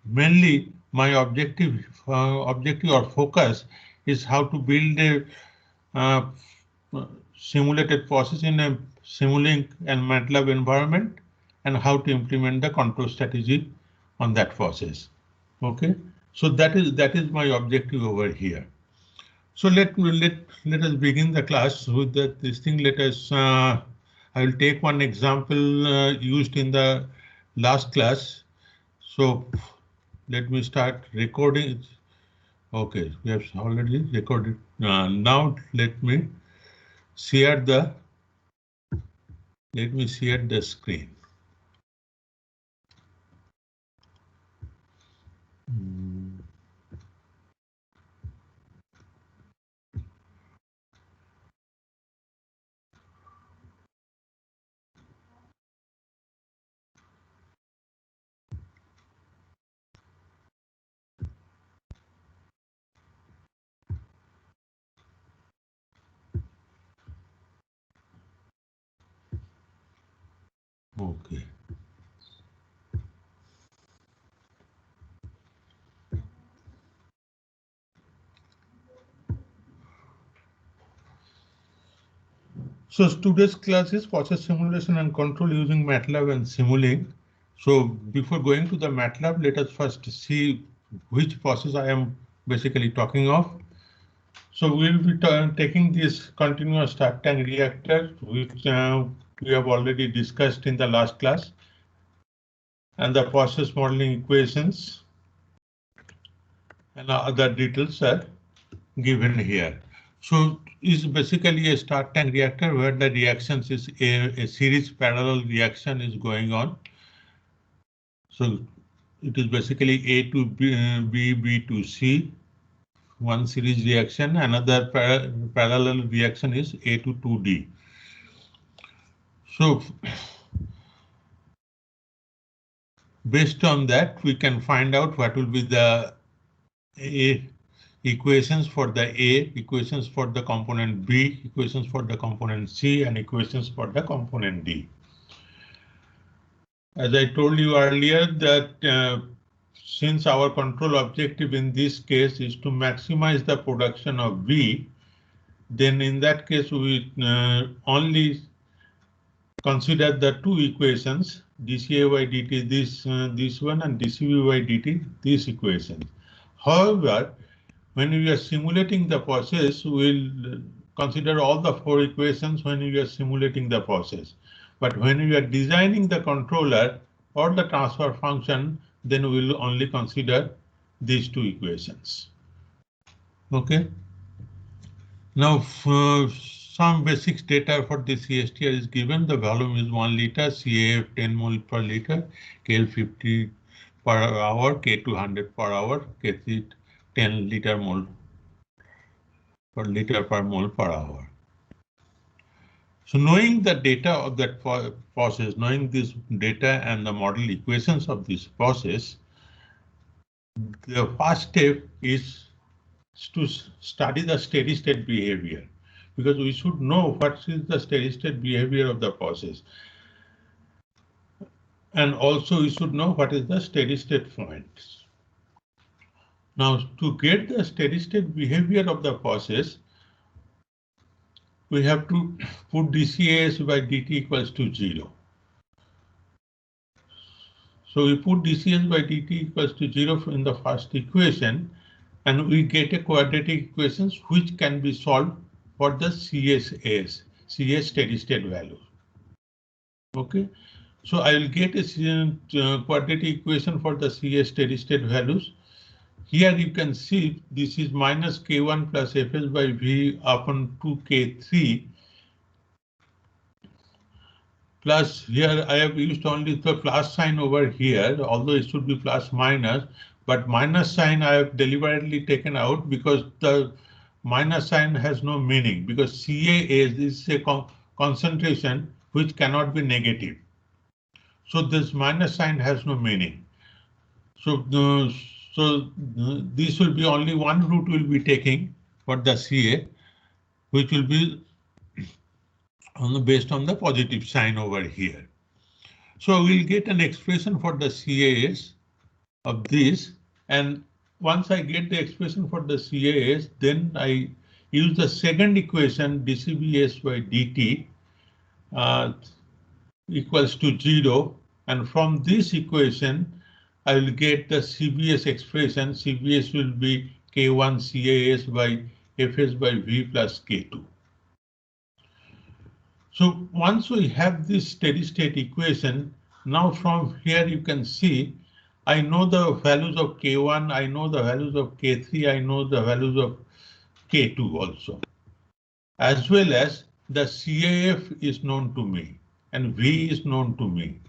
mainly my objective or focus is how to build a simulated process in a Simulink and MATLAB environment, and how to implement the control strategy on that process. Okay, so that is my objective over here. So let us begin the class with this thing. Let us. I will take one example used in the last class. So let me start recording. Okay, we have already recorded. Now let me share the screen. Okay. So today's class is process simulation and control using MATLAB and Simulink. So before going to the MATLAB, let us first see which process I am basically talking of. So we'll be taking this continuous start tank reactor, which we have already discussed in the last class, and the process modeling equations and other details are given here. So is basically a start tank reactor where the reactions is a series parallel reaction is going on. So it is basically A to B, B to C, one series reaction. Another parallel reaction is A to 2D. So based on that, we can find out what will be the equations for the A, equations for the component B, equations for the component C, and equations for the component D. As I told you earlier that since our control objective in this case is to maximize the production of B, then in that case we only consider the two equations, dCA by dt this one and dCV by dt this equation. However, when we are simulating the process, we'll consider all the four equations when we are simulating the process. But when we are designing the controller or the transfer function, then we'll only consider these two equations. Okay. Now, some basics data for the CSTR is given. The volume is 1 liter, CAF 10 mole per liter, KL 50 per hour, K 200 per hour, K 10 liter mole per liter per mole per hour. So knowing the data of that process, knowing this data and the model equations of this process, the first step is to study the steady state behavior, because we should know what is the steady state behavior of the process. And also we should know what is the steady state points. Now to get the steady state behavior of the process, we have to put dCAS by dt equals to 0. So we put dCAS by dt equals to 0 in the first equation, and we get a quadratic equations which can be solved for the CS steady state value. Okay, so I will get a quadratic equation for the CS steady state values. Here you can see this is minus K1 plus Fs by V upon 2K3. Plus here I have used only the plus sign over here, although it should be plus minus, but minus sign I have deliberately taken out because the minus sign has no meaning, because Ca is a concentration which cannot be negative. So this minus sign has no meaning. So this will be only one root will be taking for the Ca, which will be based on the positive sign over here. So we'll get an expression for the CAS of this, and once I get the expression for the CAS, then I use the second equation dCbS by dt equals to 0, and from this equation I will get the CBS expression. CBS will be K1 CAS by Fs by V plus K2. So once we have this steady state equation, now from here you can see I know the values of K1, I know the values of K3, I know the values of K2 also, as well as the CAF is known to me and V is known to me.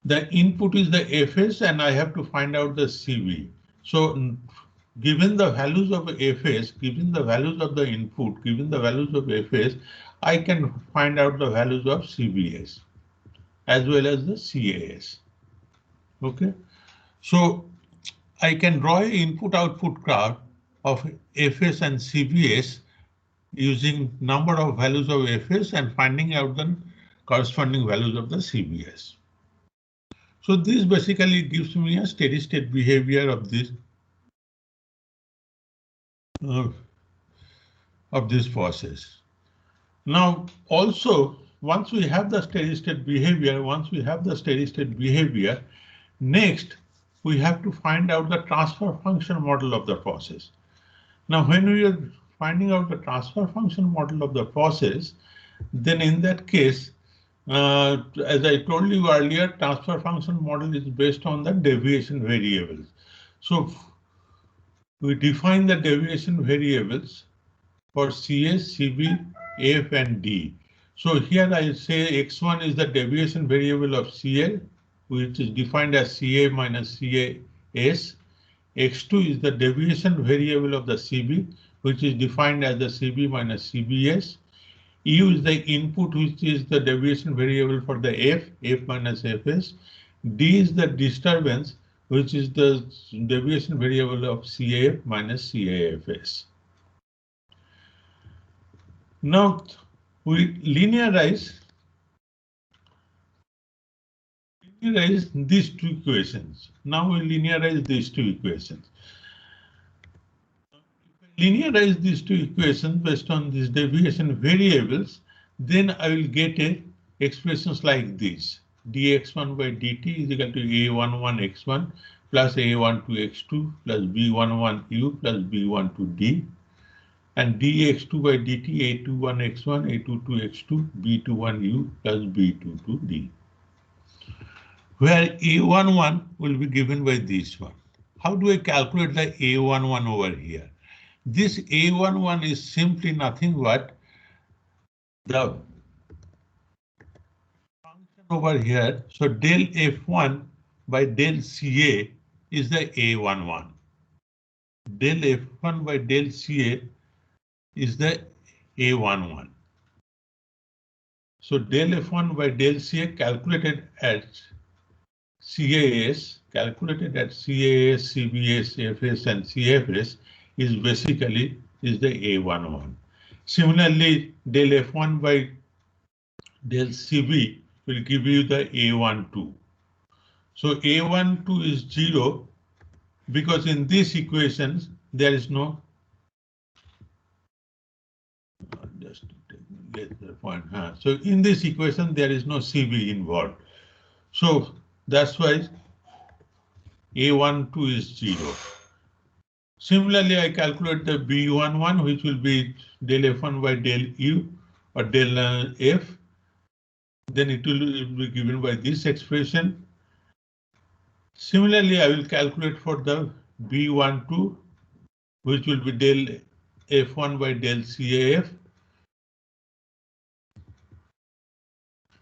The input is the Fs and I have to find out the CV. So given the values of Fs, given the values of the input, given the values of Fs, I can find out the values of CBS as well as the CAS. Okay, so I can draw an input-output graph of Fs and CBS using number of values of Fs and finding out the corresponding values of the CBS. So this basically gives me a steady state behavior of this process. Now also, once we have the steady state behavior, next we have to find out the transfer function model of the process. Now when we are finding out the transfer function model of the process, then in that case, as I told you earlier, transfer function model is based on the deviation variables. So we define the deviation variables for CS, CB, F, and D. So here I say X1 is the deviation variable of CL, which is defined as CA minus CAS. X2 is the deviation variable of the CB, which is defined as the CB minus CBS. U is the input, which is the deviation variable for the F minus Fs. D is the disturbance, which is the deviation variable of CAF minus CAFS. Now we linearize these two equations. Linearize these two equations based on these deviation variables, then I will get expressions like this. dx1 by dt is equal to a11x1 plus a12x2 plus b11u plus b12d, and dx2 by dt a21x1 a22x2 b21u plus b22d, where a11 will be given by this one. How do I calculate the a11 over here? This A11 is simply nothing but the function over here. So del F1 by del CA is the A11. Del F1 by del CA is the A11. So del F1 by del CA calculated at CAS, CBS, FS, and CFS is basically the A11. Similarly, del F1 by del CB will give you the A12. So A12 is 0 because in these equations there is no, just to get the point. So in this equation there is no CB involved. So that's why A12 is 0. Similarly, I calculate the B11, which will be del F1 by del U or del F. Then it will be given by this expression. Similarly, I will calculate for the B12, which will be del F1 by del CAF.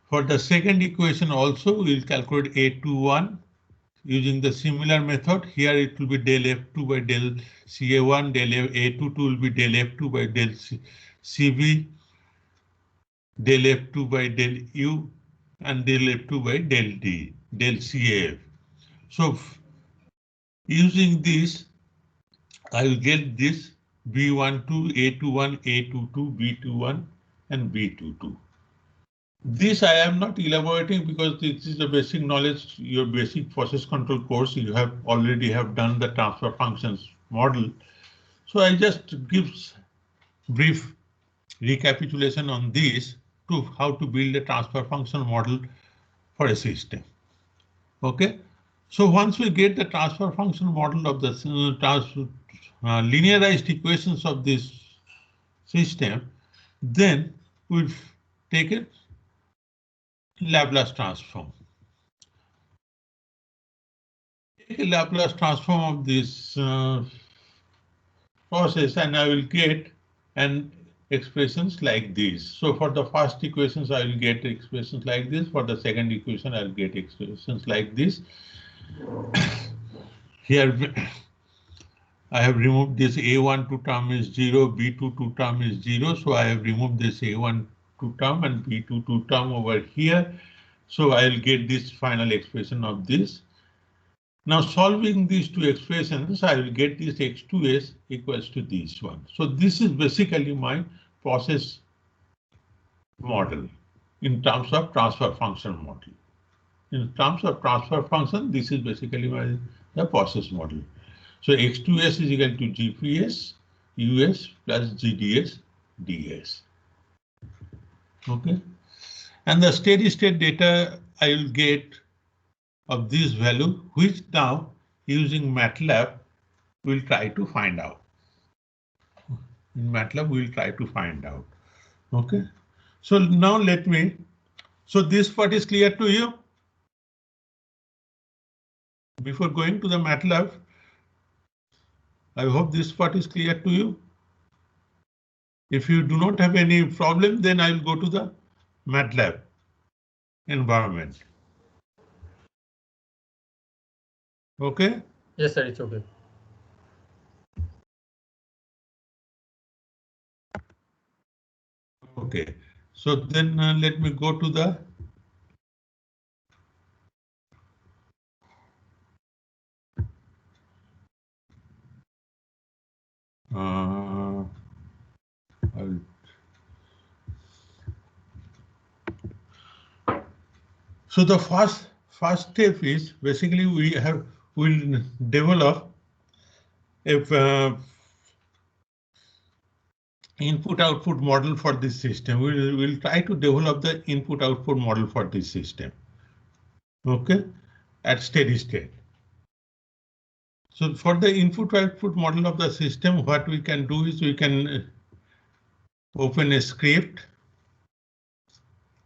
For the second equation also, we will calculate A21 using the similar method. Here it will be del F2 by del CA1, del A22 will be del F2 by del CB, del F2 by del U, and del F2 by del D, del CAF. So using this, I will get this B12, A21, A22, B21, and B22. This I am not elaborating because this is a basic knowledge, your basic process control course. You have already have done the transfer functions model. So I just gives brief recapitulation on this to how to build a transfer function model for a system. Okay, so once we get the transfer function model of the linearized equations of this system, then we'll take a Laplace transform. Take a Laplace transform of this process and I will get an expressions like this. So for the first equations, I will get expressions like this. For the second equation, I'll get expressions like this. Here, I have removed this A12 term is 0, B22 term is 0. So I have removed this A12 term and B22 term over here. So I'll get this final expression of this. Now solving these two expressions, I will get this x2s equals to this one. So this is basically my process model in terms of transfer function model. In terms of transfer function, this is basically the process model. So x2s is equal to gps us plus gds ds. Okay, and the steady state data I will get of this value, which now using MATLAB we'll try to find out. In MATLAB we'll try to find out. Okay, so now so this part is clear to you? Before going to the MATLAB, I hope this part is clear to you. If you do not have any problem, then I will go to the MATLAB environment. Okay? Yes, sir, it's okay. Okay, so then let me go to the so the first step is basically we'll develop a input-output model for this system. We'll try to develop the input-output model for this system. Okay, at steady state. So for the input-output model of the system, what we can do is we can open a script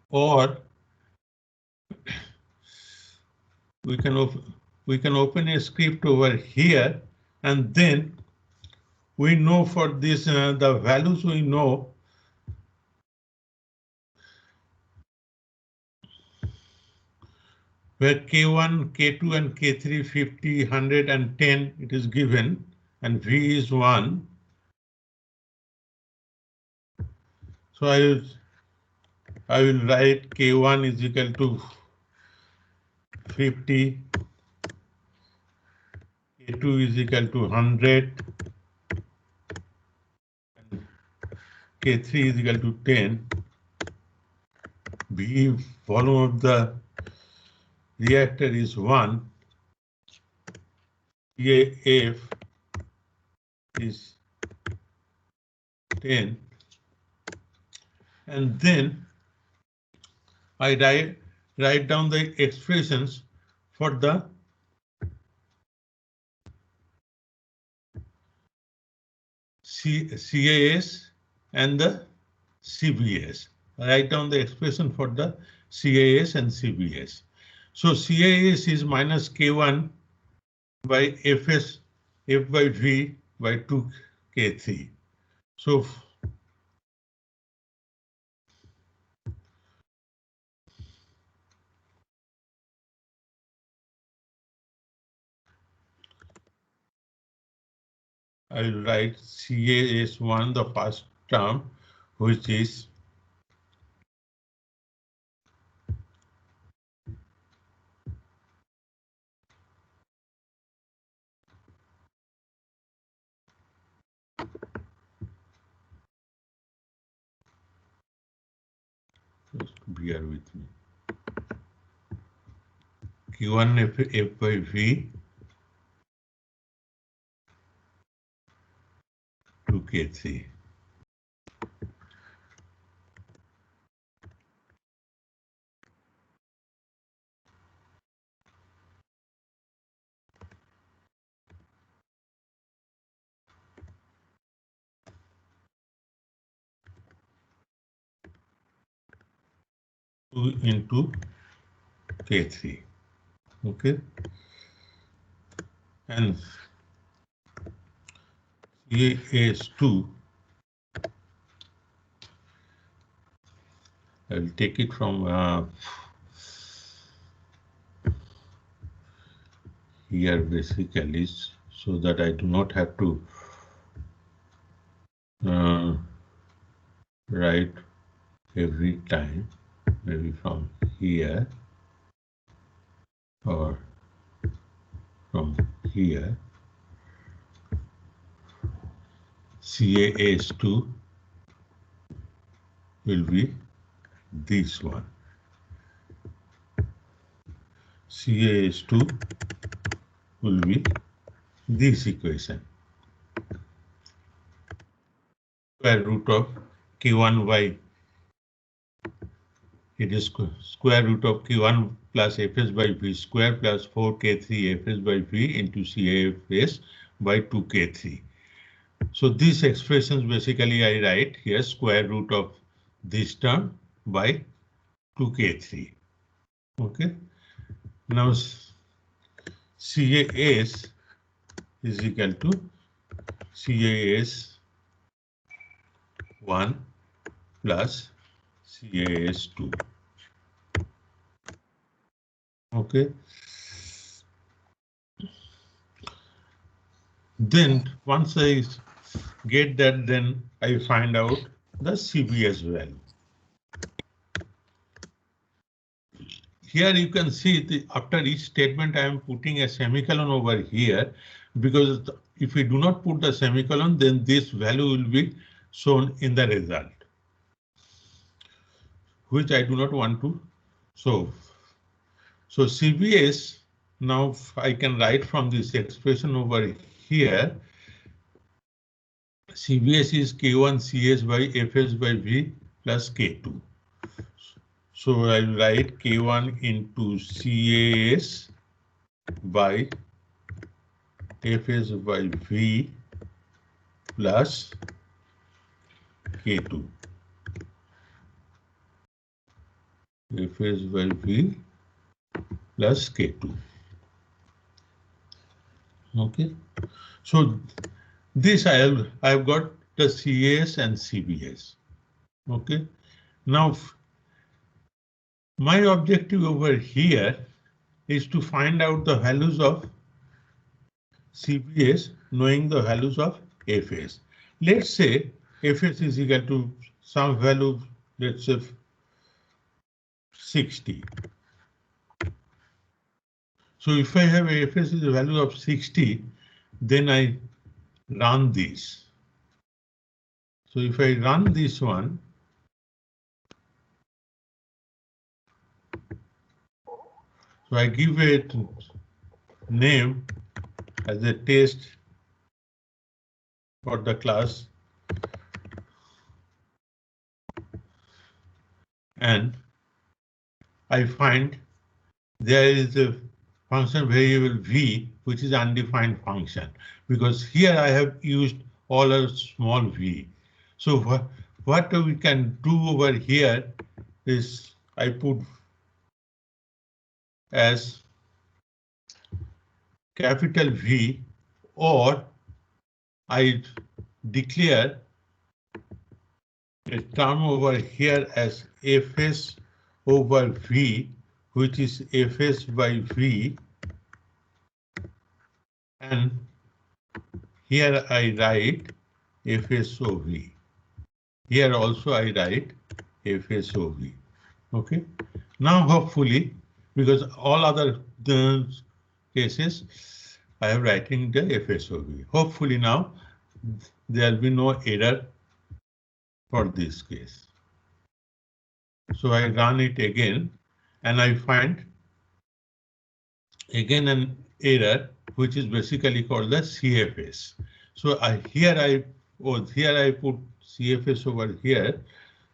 or we can open a script over here, and then we know for this the values we know. Where K1, K2 and K3 50, 100 and 10 it is given and V is 1. So I will write K1 is equal to 50, K2 is equal to 100, and K3 is equal to 10. V volume of the reactor is 1. CAF is 10. And then I write down the expressions for the CAS and the CBS. Write down the expression for the CAS and CBS. So CAS is minus K1 by Fs F by V by 2 K3. So I will write CAS1, the first term, which is Just bear with me. Q1 F by V to K3. Into K3. Okay. And CAS2, I will take it from here basically, so that I do not have to write every time, maybe from here or from here. CAS2 will be this one. CAS2 will be this equation. Square root of Q1 it is square root of Q1 plus Fs by V square plus 4K3 Fs by V into CAFS by 2K3. So these expressions basically I write here square root of this term by 2K3. Okay. Now CAS is equal to CAS 1 plus CAS 2. Okay. Then once I get that, then I find out the CBS value. Here you can see after each statement I am putting a semicolon over here, because if we do not put the semicolon, then this value will be shown in the result, which I do not want to show. So CBS, now I can write from this expression over here, CBS is K1 CS by Fs by V plus K2. So I'll write K1 into CAS by Fs by V plus K2. Fs by V plus K2. Okay. So this I've got the CAS and CBS. Okay. Now my objective over here is to find out the values of CBS, knowing the values of Fs. Let's say Fs is equal to some value, let's say 60. So if I have a Fs is a value of 60, then I run this. So if I run this one, so I give it name as a test for the class, and I find there is a function variable v, which is undefined function, because here I have used all a small v. So what we can do over here is I put as capital V, or I declare a term over here as Fs over V, which is Fs by V, and here I write FSOV. Here also I write FSOV. Okay. Now hopefully, because all other cases I am writing the FSOV. Hopefully now there will be no error for this case. So I run it again and I find again an error, which is basically called the CFS. So here I put CFS over here.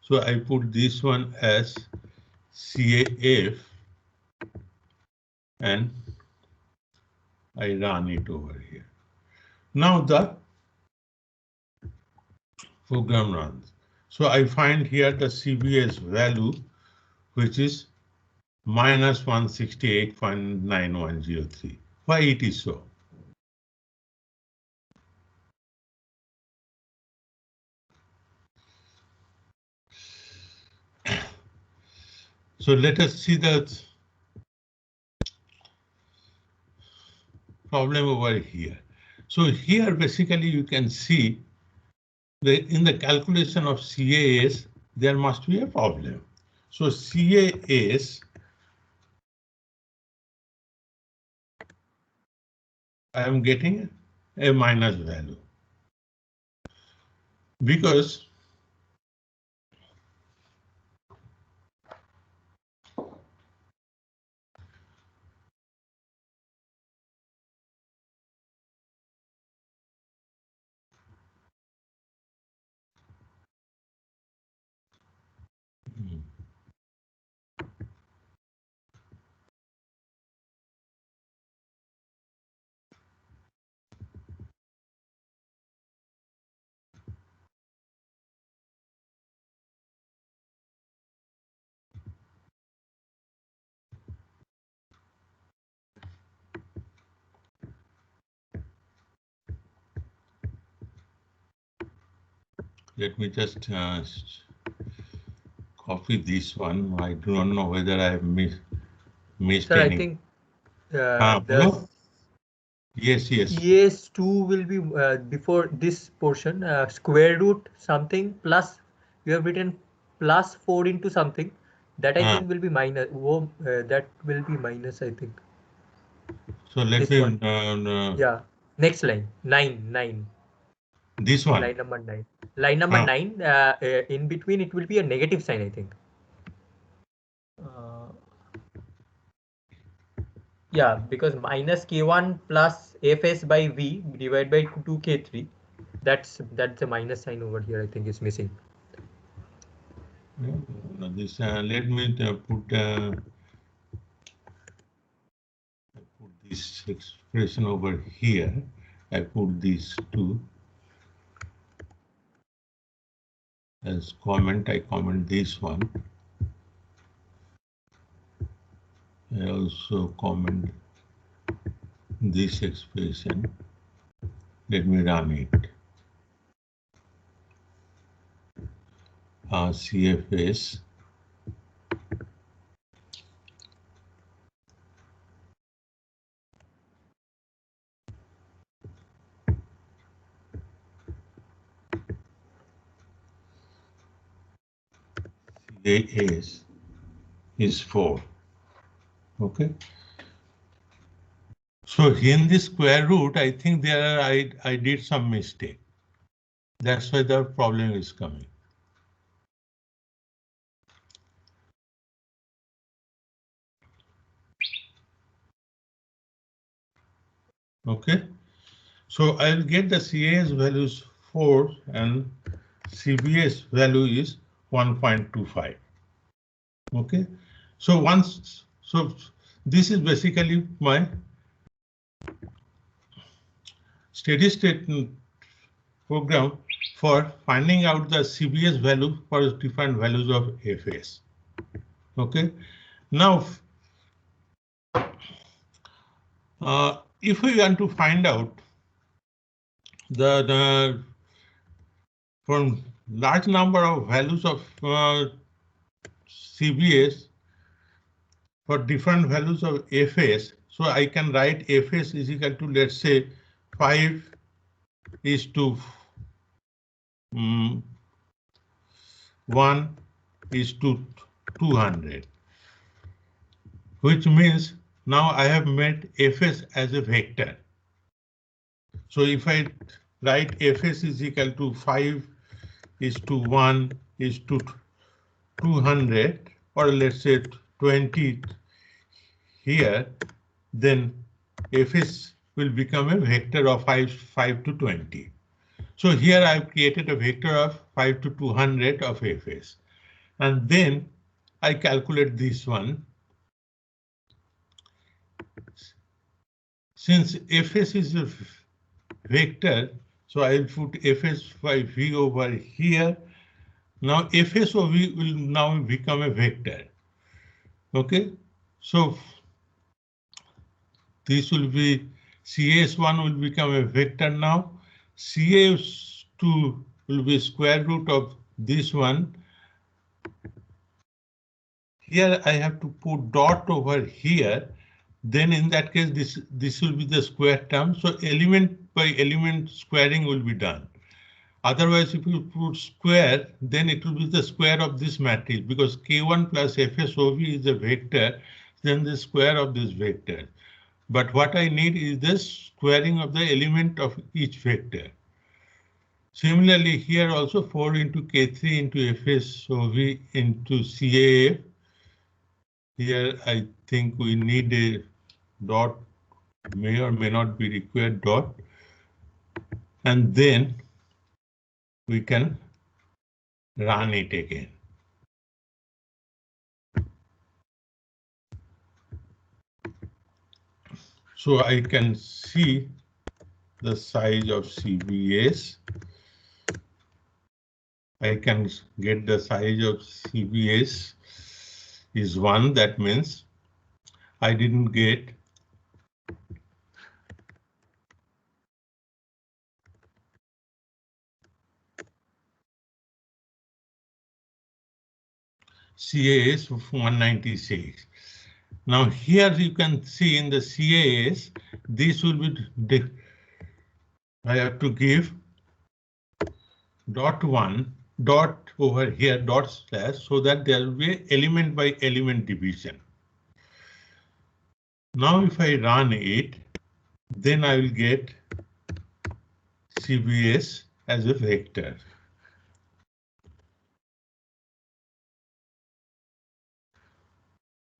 So I put this one as CAF and I run it over here. Now the program runs. So I find here the CBS value, which is minus 168.9103. Why it is so? So let us see the problem over here. So here basically you can see that in the calculation of CAS, there must be a problem. So CAS, I am getting a minus value because let me just copy this one. I do not know whether I have missed Sir, any. I think Yes. ES2 will be before this portion, square root something plus, you have written plus 4 into something. That I think will be minus. That will be minus, I think. So let This me. one. Yeah. Next line. 9. This one. Line number 9. Line number 9. In between, it will be a negative sign, I think. Yeah, because minus K1 plus Fs by V divided by 2K3. That's the minus sign over here, I think is missing. This let me put this expression over here. I put these two as comment. I comment this one. I also comment this expression. Let me run it. CFS. CAS is 4. Okay. So in the square root, I think I did some mistake. That's why the problem is coming. Okay. So I'll get the CAS values 4 and CBS value is 1.25. Okay. So this is basically my steady state program for finding out the CBS value for different values of FS. Okay. Now, if we want to find out the from large number of values of CBS for different values of Fs, so I can write Fs is equal to, let's say, 5 is to 1 is to 200, which means now I have made Fs as a vector. So if I write Fs is equal to 5 is to 1 is to 200 or let's say 20 here, then fs will become a vector of 5 to 20. So here I've created a vector of 5 to 200 of fs. And then I calculate this one. Since fs is a vector, so I'll put fs by v over here. Now fs of v will now become a vector. Okay, so this will be CAS1 will become a vector now. CAS2 will be square root of this one. Here I have to put dot over here. Then in that case, this will be the square term. So element by element squaring will be done. Otherwise, if you put square, then it will be the square of this matrix because K1 plus FSOV is a vector, then the square of this vector. But what I need is the squaring of the element of each vector. Similarly, here also 4 into K3 into FSOV into CAF. Here I think we need a dot, may or may not be required dot. And then we can run it again. So I can see the size of CBS. I can get the size of CBS is 1. That means I didn't get CAS of 196. Now here you can see in the CAS, this will be, I have to give dot 1 dot over here dot slash so that there will be element by element division. Now if I run it, then I will get CBS as a vector.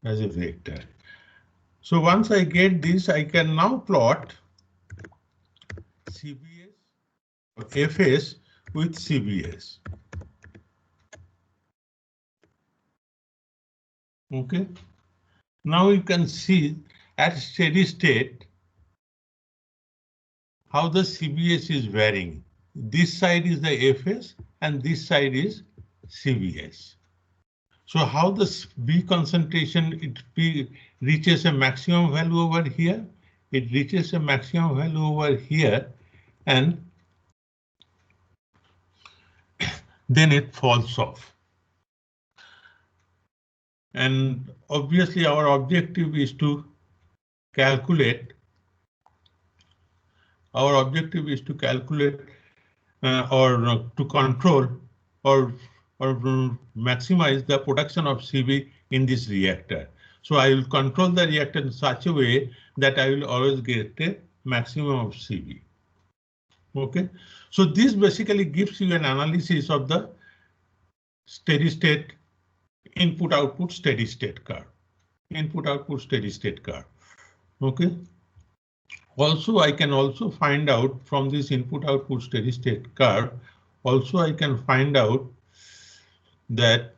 As a vector. So once I get this, I can now plot CBS or FS with CBS. Okay. Now you can see at steady state how the CBS is varying. This side is the FS and this side is CBS. So how the B concentration reaches a maximum value over here, it reaches a maximum value over here, and then it falls off. And obviously our objective is to calculate. Our objective is to calculate or to control or maximize the production of CB in this reactor. So I will control the reactor in such a way that I will always get a maximum of CB. Okay, so this basically gives you an analysis of the steady state input output steady state curve. Input output steady state curve. Okay. Also, I can also find out from this input output steady state curve. Also, I can find out that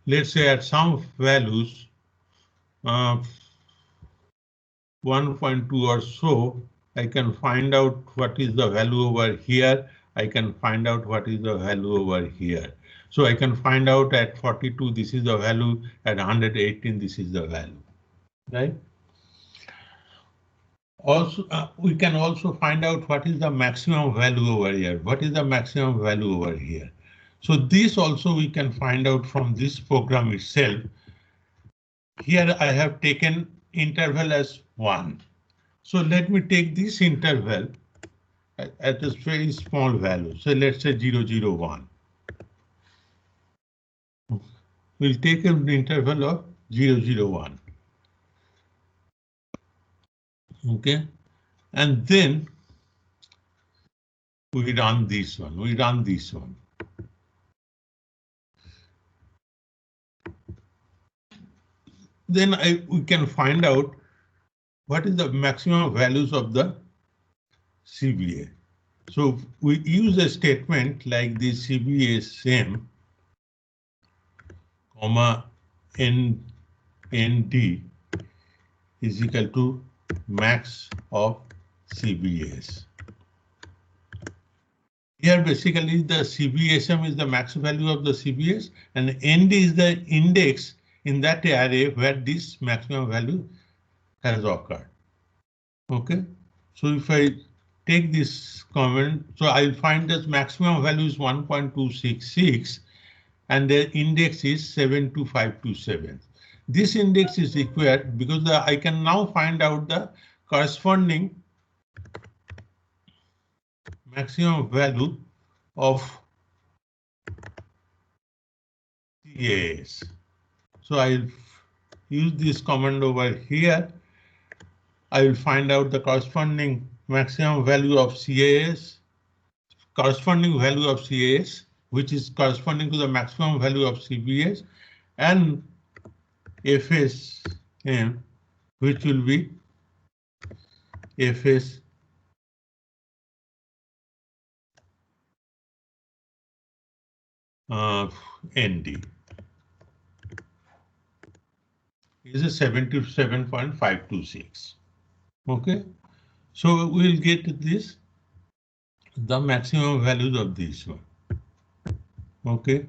let's say at some values 1.2 or so, I can find out what is the value over here. I can find out what is the value over here. So I can find out at 42, this is the value, at 118, this is the value, right? Also, we can also find out what is the maximum value over here. What is the maximum value over here? So this also we can find out from this program itself. Here I have taken interval as 1. So let me take this interval at a very small value. So let's say 001. We'll take an interval of 001. Okay, and then we run this one. then we can find out what is the maximum values of the CBA. So we use a statement like this: CBA same, comma ND is equal to max of CBAs. Here basically the CBSM is the max value of the CBS and ND is the index in that array where this maximum value has occurred. Okay, so if I take this comment, so I'll find that maximum value is 1.266 and the index is 72527. This index is required because I can now find out the corresponding maximum value of CAS. So I'll use this command over here. I will find out the corresponding maximum value of CAS, corresponding value of CAS, which is corresponding to the maximum value of CBS, and FSM, which will be FS ND is a 77.526. Okay, so we'll get this, the maximum values of this one. Okay,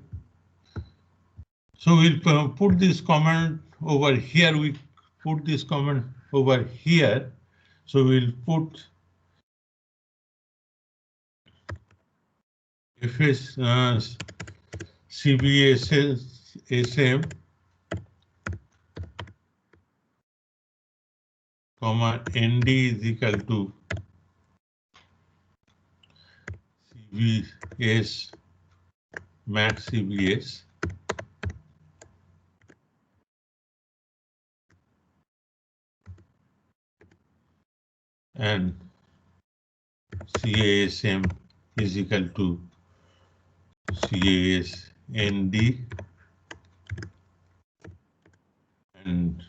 so we'll put this comment over here. We put this comment over here. So we'll put FS CBSM comma ND is equal to CBS max CBS and CASM is equal to CAS ND and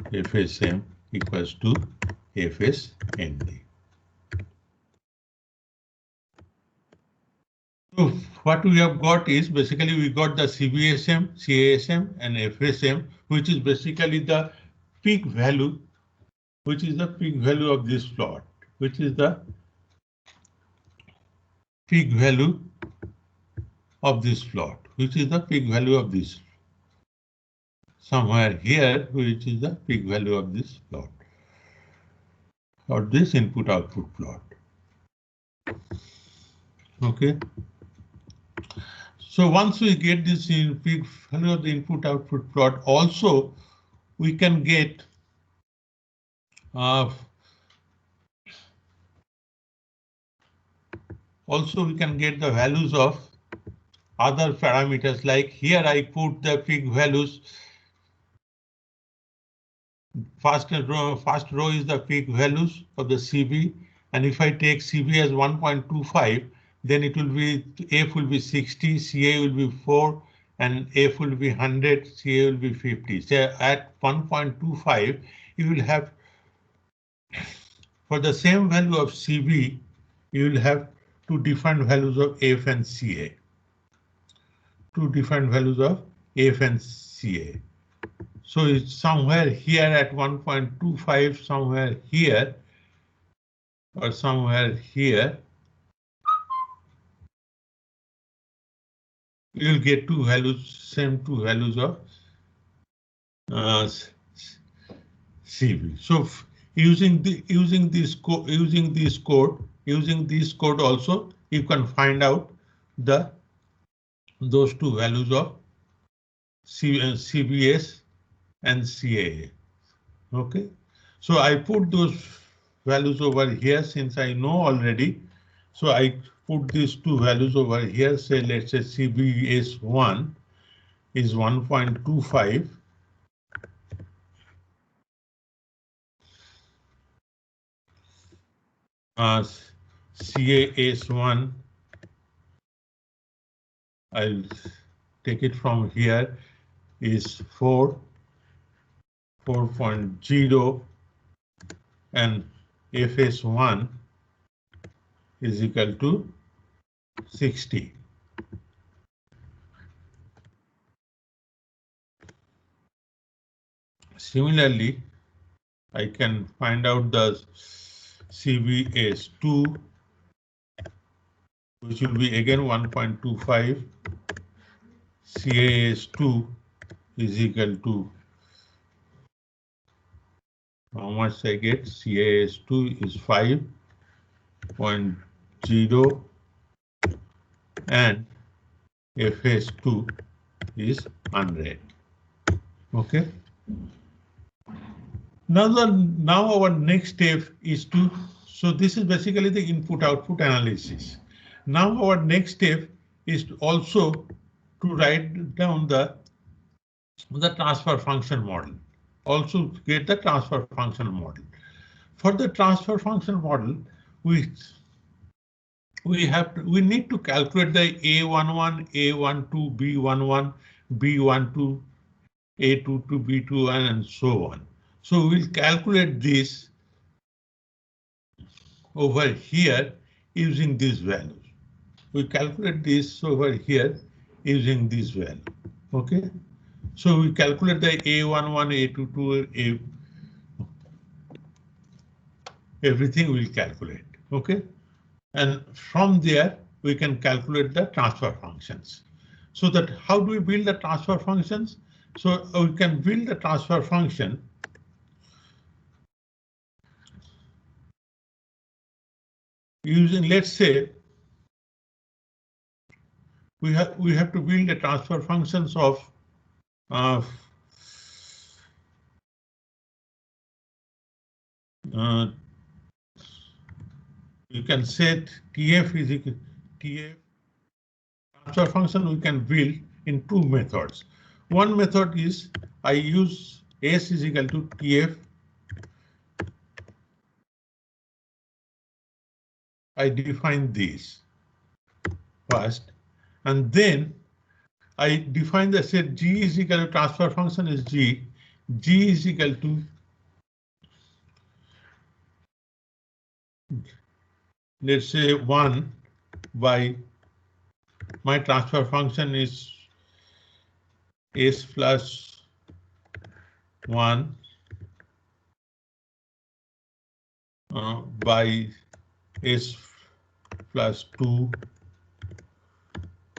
FSM equals to FSND. So what we have got is basically we got the CBSM, CASM and FSM, which is basically the peak value, which is the peak value of this plot, which is the peak value of this plot, which is the peak value of this. Somewhere here, which is the peak value of this plot, or this input-output plot. Okay. So once we get this peak value of the input-output plot, also we can get the values of other parameters. Like here I put the peak values. First row is the peak values of the CB, and if I take CB as 1.25, then it will be F will be 60, CA will be 4, and F will be 100, CA will be 50. So at 1.25, you will have, for the same value of CB, you will have two different values of F and CA. Two different values of F and CA. So it's somewhere here at 1.25, somewhere here, or somewhere here. You'll get two values, same two values of CB. So using this code also, you can find out those two values of CBS and CAA. Okay, so I put those values over here since I know already. So I put these two values over here. Say let's say CBS1 is 1.25. CAS1, I'll take it from here, is 4, 4.0 and FS1 is equal to 60. Similarly, I can find out the CVS2, which will be again 1.25. CAS2 is equal to, how much I get? CAS2 is 5.0 and FS2 is 100. Okay. Now our next step is to, so this is basically the input-output analysis. Now our next step is to also to write down the transfer function model. Also get the transfer function model. For the transfer function model, we need to calculate the A11, A12, B11, B12, A22, B21, and so on. So we'll calculate this over here using these values. We calculate this over here using this value. Okay. So we calculate the A11, A22, everything we'll calculate. Okay. And from there, we can calculate the transfer functions. So that how do we build the transfer functions? So we can build the transfer function using, let's say, we have to build the transfer functions of you can set TF is equal TF transfer function we can build in two methods. One method is I use S is equal to TF. I define this first, and then I define the set G is equal to transfer function is G. G is equal to, let's say, 1 by my transfer function is S plus 1 by S plus 2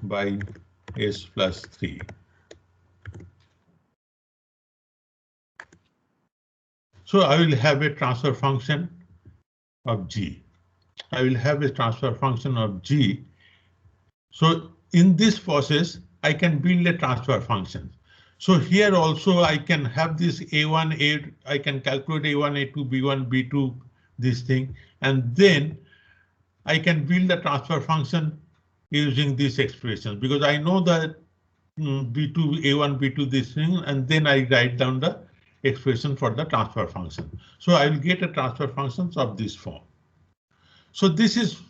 by S plus 3. So I will have a transfer function of G. I will have a transfer function of G. So in this process, I can build a transfer function. So here also I can have this A1, I can calculate A1, A2, B1, B2, this thing, and then I can build a transfer function using these expressions because I know that B2, A1, B2, this thing, and then I write down the expression for the transfer function. So I will get a transfer functions of this form. So this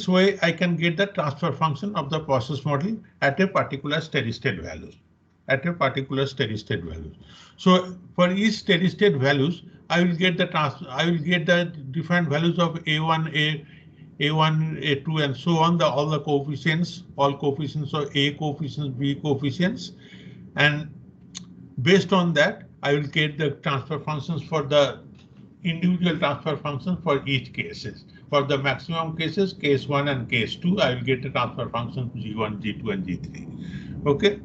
way I can get the transfer function of the process model at a particular steady state value. At a particular steady state value. So for each steady state values, I will get the different values of A1, A1, A2, and so on, all the coefficients, all coefficients of A coefficients, B coefficients, and based on that, I will get the transfer functions for the individual transfer functions for each cases. For the maximum cases, case 1 and case 2, I will get the transfer functions G1, G2, and G3. Okay.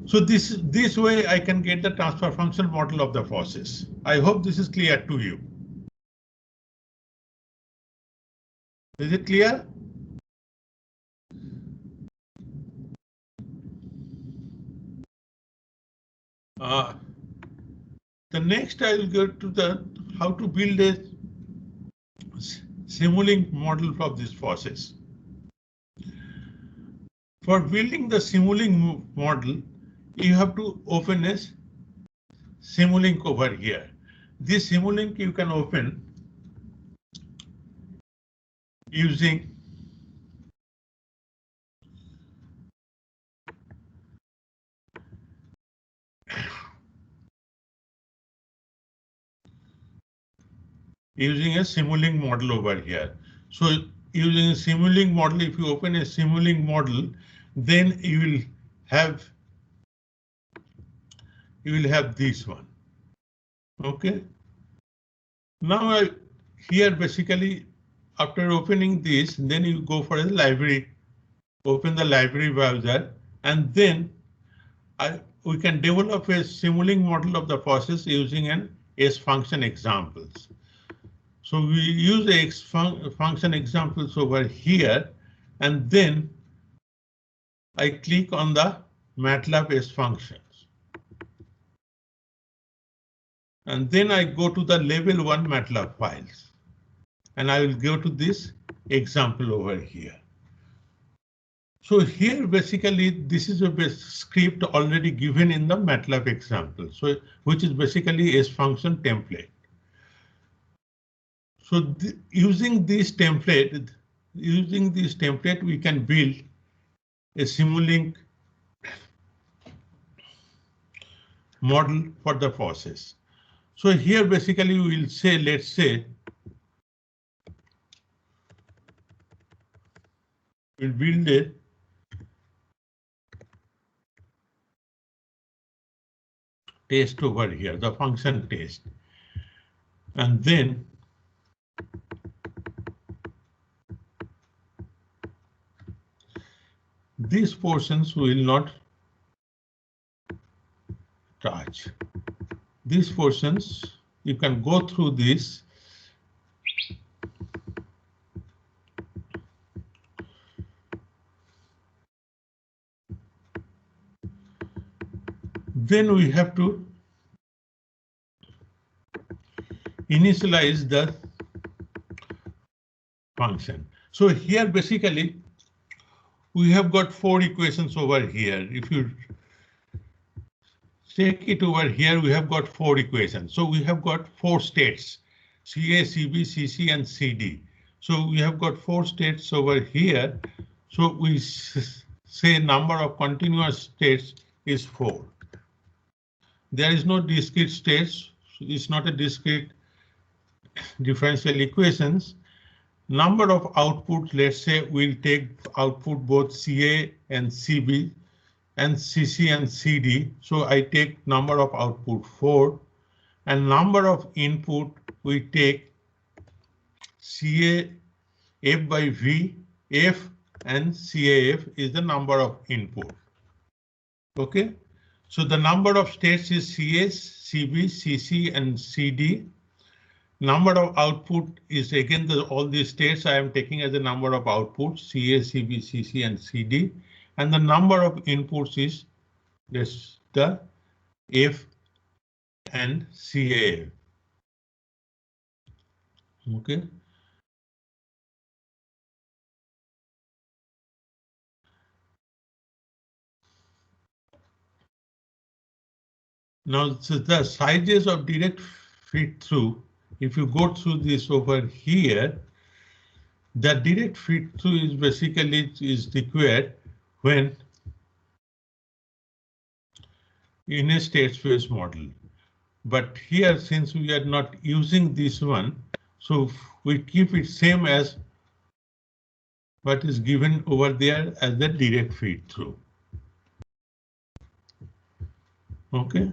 So this way I can get the transfer function model of the process. I hope this is clear to you. Is it clear? The next I will go to the how to build a Simulink model of this process. For building the Simulink model, you have to open a Simulink over here. This Simulink you can open using using a Simulink model over here. So using a Simulink model, if you open a Simulink model, then you will have this one. Okay. Now here basically after opening this, then you go for a library, open the library browser, and then we can develop a Simulink model of the process using an S function examples. So we use the X function examples over here, and then I click on the MATLAB S functions. And then I go to the level 1 MATLAB files. And I will go to this example over here. So here basically this is a script already given in the MATLAB example, so which is basically S function template. So using this template, we can build a Simulink model for the process. So here basically we will say, let's say we'll build a test over here, the function test, and then these portions will not touch. These portions you can go through this. Then we have to initialize the function. So here basically we have got 4 equations over here. If you take it over here, we have got 4 equations. So we have got 4 states, CA, CB, CC, and CD. So we have got 4 states over here. So we say number of continuous states is 4. There is no discrete states. It's not a discrete differential equations. Number of outputs, let's say we'll take output both CA and CB and CC and CD. So I take number of output 4, and number of input we take CA F by V, F and CAF is the number of input. Okay, so the number of states is CS, CB, CC and CD. Number of output is again all these states I am taking as the number of outputs, CA, CB, CC and CD. And the number of inputs is this, the F and CAF. Okay. Now the sizes of direct feed through, if you go through this over here, the direct feed through is basically required when in a state space model. But here, since we are not using this one, so we keep it same as what is given over there as the direct feed through. Okay.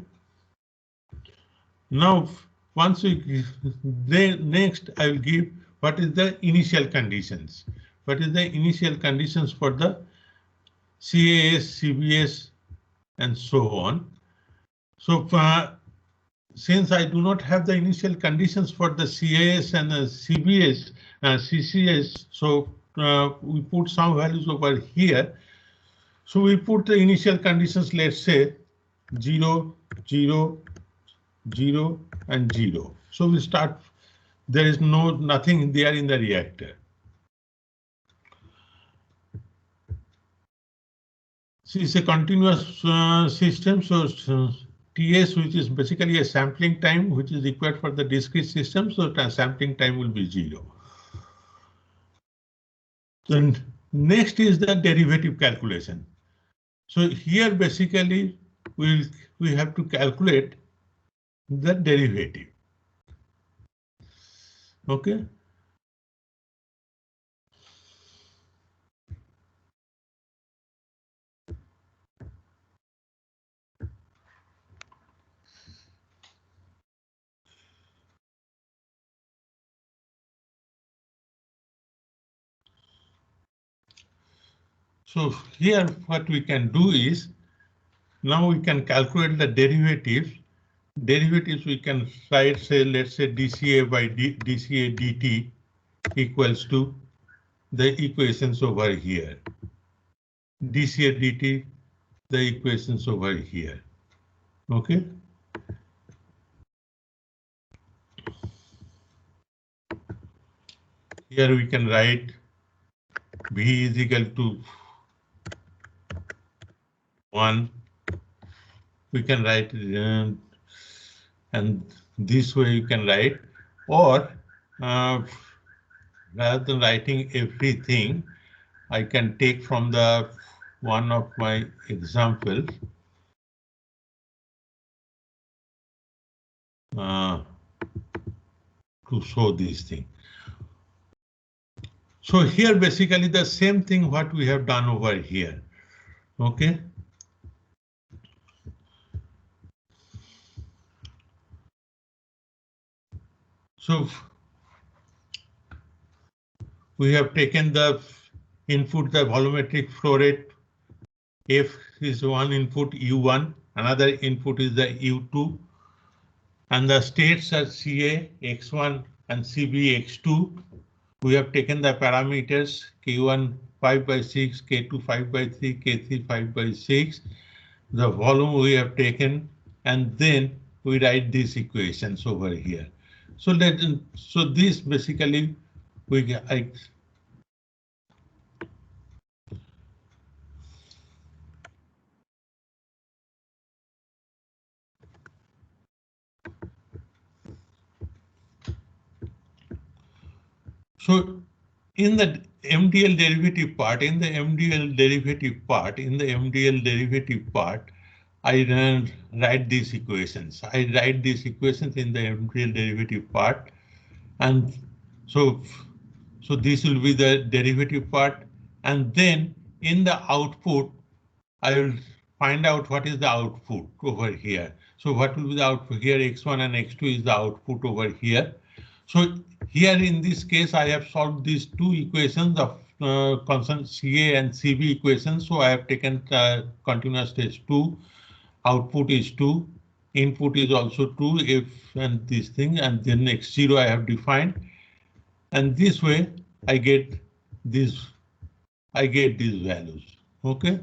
Now, once we next, I will give what is the initial conditions. What is the initial conditions for the CAS, CBS, and so on. So since I do not have the initial conditions for the CAS and the CBS, CCS, so we put some values over here. So we put the initial conditions, let's say 0, 0, 0, and 0. So we start, there is nothing there in the reactor. So it's a continuous system, so TS, which is basically a sampling time, which is required for the discrete system, so sampling time will be 0. Then next is the derivative calculation. So here basically we have to calculate the derivative. Okay. So here what we can do is, now we can calculate the derivatives. Derivatives we can write, say, let's say dCA by dCA dt equals to the equations over here. dCA dt, the equations over here. Okay. Here we can write V is equal to 1. We can write, and this way you can write, or rather than writing everything, I can take from the one of my examples. To show these things. So here basically the same thing what we have done over here. Okay. So we have taken the input, the volumetric flow rate. F is one input U1, another input is the U2, and the states are CA, X1 and CB, X2. We have taken the parameters K1 5 by 6, K2 5 by 3, K3 5 by 6. The volume we have taken, and then we write these equations over here. So this basically so in the MDL derivative part, I write these equations. I write these equations in the MDL derivative part, and so this will be the derivative part, and then in the output, I will find out what is the output over here. So what will be the output here? X1 and X2 is the output over here. So here in this case, I have solved these two equations of constant CA and CB equations. So I have taken continuous stage 2, output is 2, input is also 2, if and this thing, and then X0 I have defined. And this way I get these values. Okay.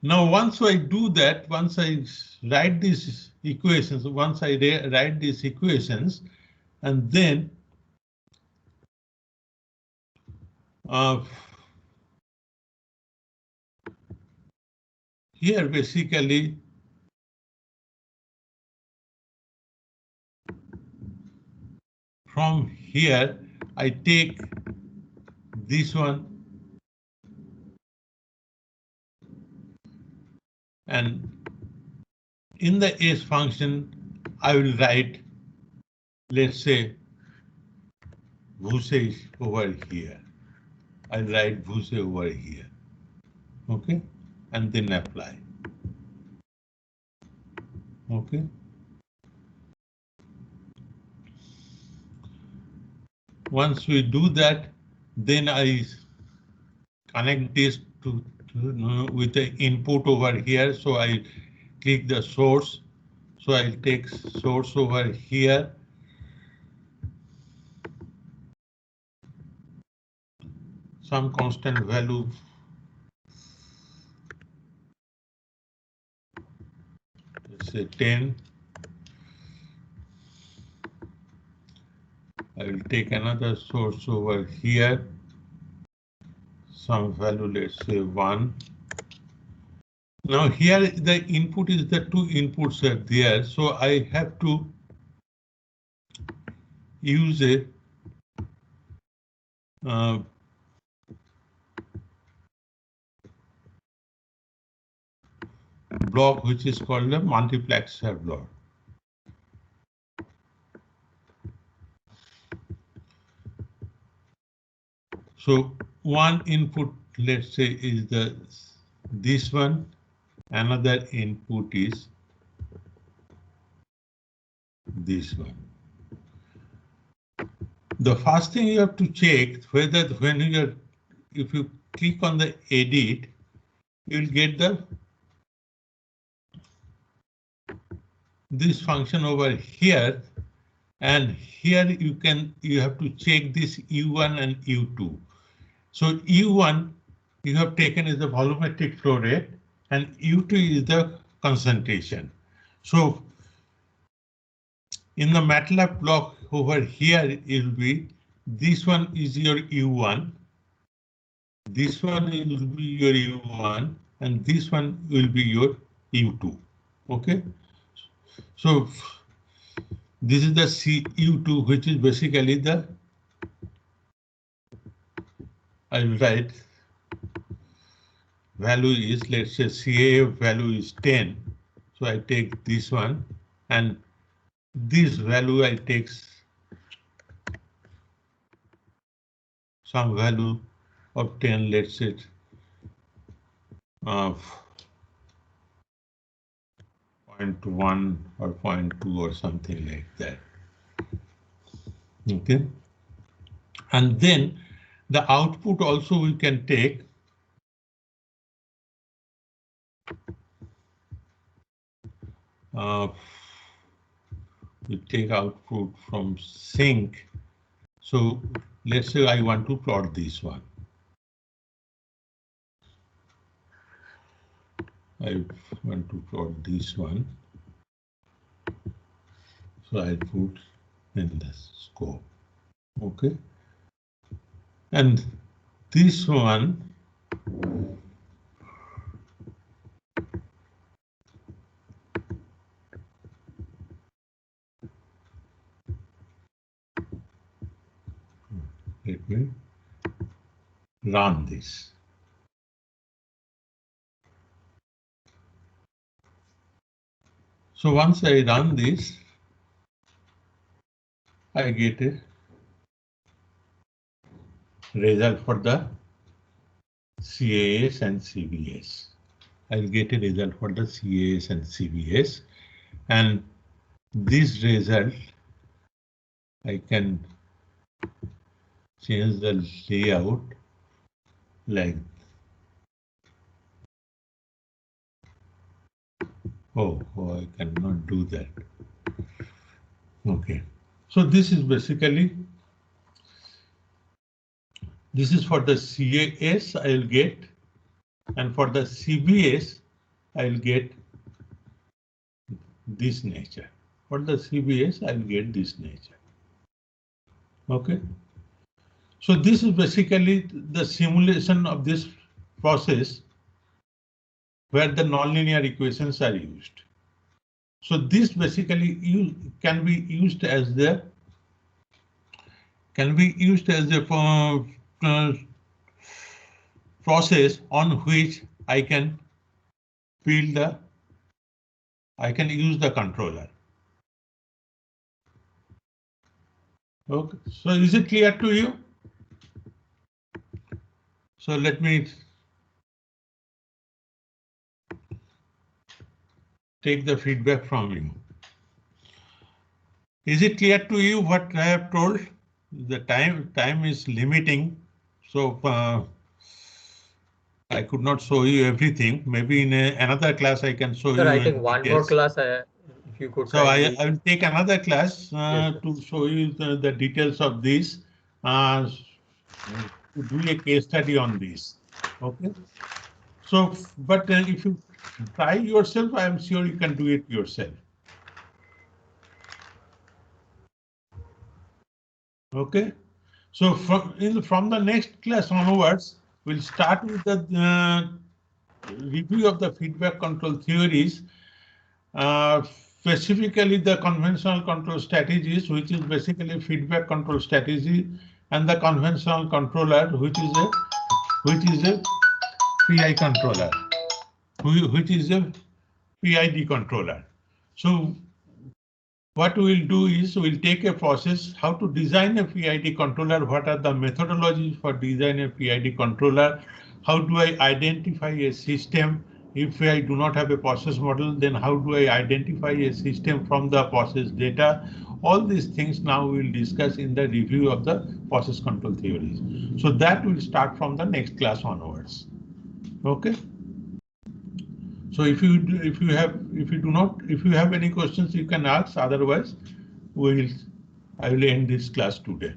Now, once I do that, once I write these equations, and then here basically from here I take this one and in the S function I will write, let's say, Vuse over here. I'll write Vuse over here. Okay, and then apply. Okay. Once we do that, then I connect this with the input over here. So I click the source. So I'll take source over here. Some constant value. Let's say 10. I will take another source over here. Some value, let's say 1. Now here the input is the two inputs are there. So I have to use a block which is called a multiplexer block. So one input, let's say, is this one. Another input is this one. The first thing you have to check whether if you click on the edit, you'll get this function over here, and here you have to check this U1 and U2. So U1 you have taken is the volumetric flow rate, and U2 is the concentration. So in the MATLAB block over here, it will be this one is your U1, this one will be your U1, and this one will be your U2. Okay, so this is the CU2, which is basically the, I will write value is, let's say CAF value is 10. So I take this one, and this value I take some value of 10, let's say of 0.1 or 0.2 or something like that. Okay, and then the output also we can take we take output from sink. So let's say I want to plot this one. I want to plot this one. So I put in the scope. Okay. And this one, let me run this. So once I run this, I get a result for the CAS and CBS. I'll get a result for the CAS and CBS, and this result I can change the layout like, oh, I cannot do that. Okay, so this is basically, this is for the CAS I'll get, and for the CBS I'll get this nature. For the CBS I'll get this nature. Okay, so this is basically the simulation of this process where the nonlinear equations are used. So this basically can be used as the process on which I can use the controller. Okay, so is it clear to you? So let me take the feedback from you. Is it clear to you what I have told? The time is limiting, so I could not show you everything. Maybe in another class I can show you. I think one more class, if you could. So I will take another class Yes, to show you the details of this, to do a case study on this. Okay. So, but if you try yourself, I am sure you can do it yourself. Okay. So from the next class onwards, we'll start with the review of the feedback control theories, specifically the conventional control strategies, which is basically feedback control strategy, and the conventional controller, which is a PI controller, which is a PID controller. So what we'll do is we'll take a process, how to design a PID controller, what are the methodologies for design a PID controller, how do I identify a system. If I do not have a process model, then how do I identify a system from the process data? All these things now we'll discuss in the review of the process control theories. So that will start from the next class onwards. Okay. So if you have any questions, you can ask. Otherwise, I will end this class today.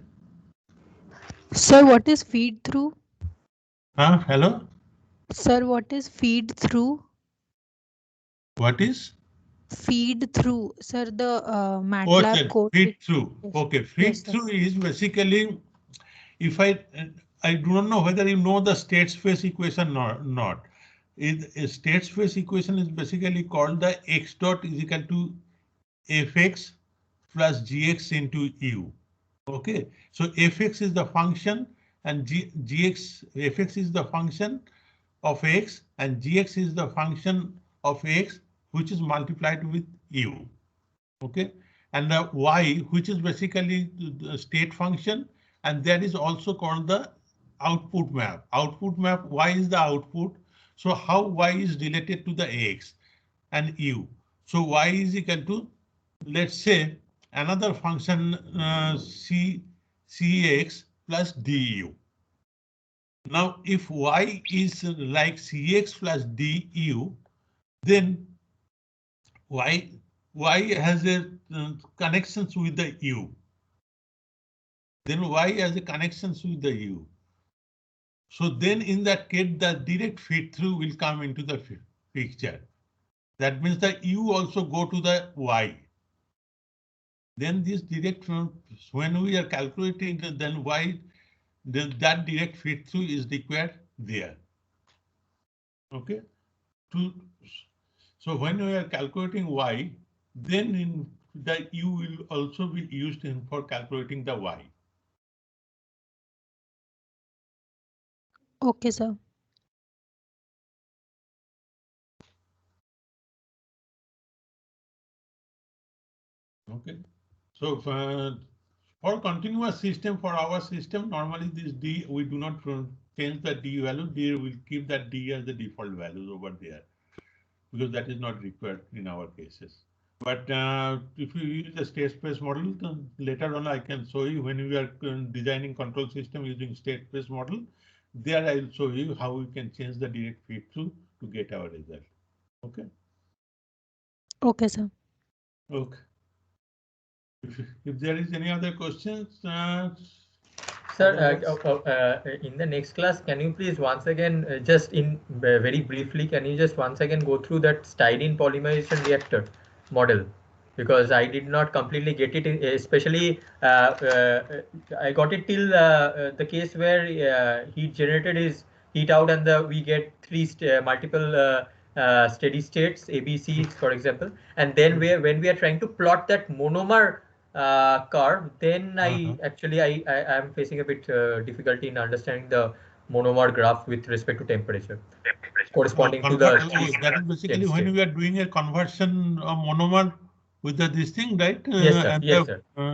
Sir, what is feed through? Hello? Sir, what is feed through? What is? Feed through. Sir, the MATLAB code. Feed through. Yes. Okay, feed Yes, through is basically, if I do not know whether you know the state space equation or not. A state space equation is basically called the x dot is equal to fx plus gx into u. Okay, so fx is the function and fx is the function of x and gx is the function of x which is multiplied with u. Okay, and the y which is basically the state function, and that is also called the output map. Output map, y is the output. So how y is related to the x and u. So y is equal to, let's say, another function cx plus du. Now, if y is like cx plus du, then y has a connections with the u. Then y has a connections with the u. So then in that case, the direct feed through will come into the picture. That means that u also go to the y. Then this direct, when we are calculating, then y, then that direct feed through is required there. Okay. So when we are calculating y, then in the u will also be used for calculating the y. Okay, sir. Okay. So for continuous system, for our system, normally this d, we do not change the d value. D will keep that d as the default values over there, because that is not required in our cases. But if you use the state space model, then later on I can show you when we are designing control system using state space model. There I will show you how we can change the direct feed through to get our result. Okay. Okay, sir. Okay. If there is any other questions, Sir, in the next class, can you please once again, just in very briefly, can you just once again go through that styrene polymerization reactor model? Because I did not completely get it, especially I got it till the case where heat generated is heat out and we get multiple steady states, ABCs, for example. And then when we are trying to plot that monomer curve, then I am facing a bit difficulty in understanding the monomer graph with respect to temperature corresponding to the that is basically when we are doing a conversion monomer with this thing, right? Yes, sir. Yes, sir.